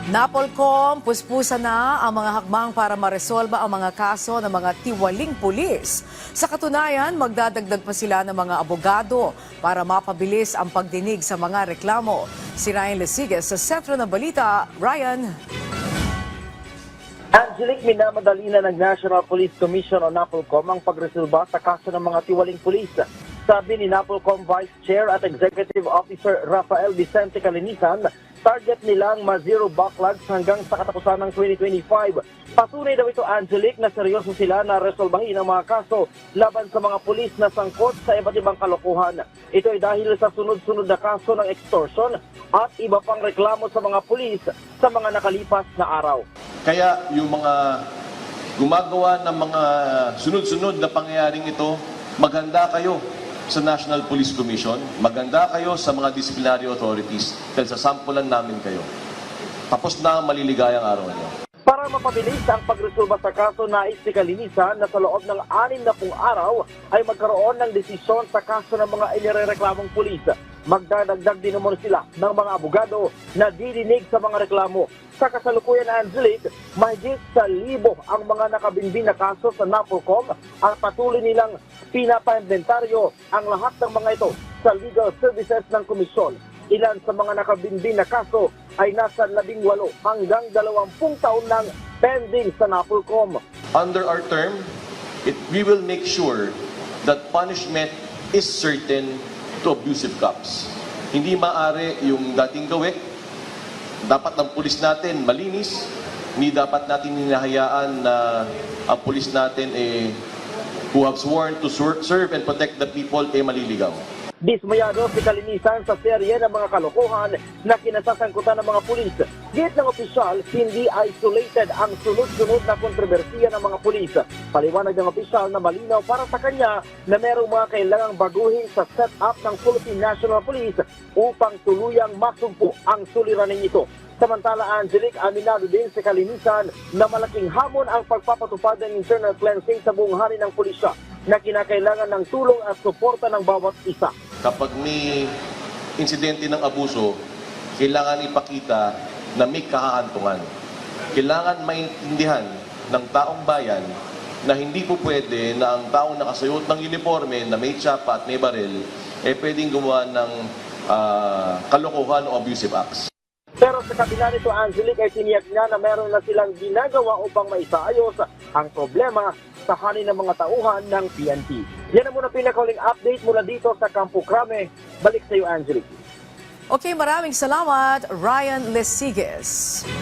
Napolcom, puspusa na ang mga hakbang para maresolba ang mga kaso ng mga tiwaling pulis. Sa katunayan, magdadagdag pa sila ng mga abogado para mapabilis ang pagdinig sa mga reklamo. Si Ryan Lesiges sa Sentro ng Balita. Ryan. Angelic, minamadali na ng National Police Commission o NAPOLCOM ang pagresolba sa kaso ng mga tiwaling pulis. Sabi ni NAPOLCOM Vice Chair at Executive Officer Rafael Vicente Calinisan, target nilang ma-zero backlogs hanggang sa katapusan ng 2025. Patunay daw ito, Angelic, na seryoso sila na resolbahin ang mga kaso laban sa mga pulis na sangkot sa iba't ibang kalokohan. Ito ay dahil sa sunod-sunod na kaso ng extortion at iba pang reklamo sa mga pulis sa mga nakalipas na araw. Kaya yung mga gumagawa ng mga sunod-sunod na pangyayaring ito, maghanda kayo sa National Police Commission, maghanda kayo sa mga disciplinary authorities dahil sasampulan namin kayo. Tapos na ang maliligayang araw niyo. Para mapabilis ang pagresolba sa kaso, nais ni Calinisan na sa loob ng 60 araw ay magkaroon ng desisyon sa kaso ng mga inirereklamong pulis. Magdadagdag din naman sila ng mga abogado na didinig sa mga reklamo. Sa kasalukuyan, Angelic, mahigit sa 1,000 ang mga nakabinbin na kaso sa NAPOLCOM at patuloy nilang pinapainventaryo ang lahat ng mga ito sa legal services ng komisyon. Ilan sa mga nakabinbin na kaso ay nasa 18 hanggang 20 taon nang pending sa NAPOLCOM. Under our term, we will make sure that punishment is certain to abusive cops. Hindi maaari yung dating gawi. Dapat ang pulis natin malinis. Hindi dapat natin hinahayaan na ang pulis natin who have sworn to serve and protect the people maliligaw. Dismayado si Calinisan sa serye ng mga kalokohan na kinasasangkutan ng mga pulis. Git ng opisyal, hindi isolated ang sunod-sunod na kontrobersiya ng mga pulis. Paliwanag ng opisyal na malinaw para sa kanya na merong mga kailangang baguhin sa setup ng Philippine National Police upang tuluyang masumpo ang suliraning ito. Samantala, Angelic, aminado din si Calinisan na malaking hamon ang pagpapatupad ng internal cleansing sa buong hari ng pulisya na kinakailangan ng tulong at suporta ng bawat isa. Kapag may insidente ng abuso, kailangan ipakita na may kakahantungan. Kailangan maintindihan ng taong bayan na hindi po pwede na ang taong nakasayot ng uniforme na may tsapa at may baril pwedeng gumawa ng kalokohan o abusive acts. Pero sa kabila nito, Angelic, ay tiniyak niya na meron na silang ginagawa upang maisaayos ang problema sa hanin ng mga tauhan ng PNP. Yan ang muna pinakauling update mula dito sa Campo Crame. Balik sa iyo, Angelic. Okay, maraming salamat, Ryan Lesiges.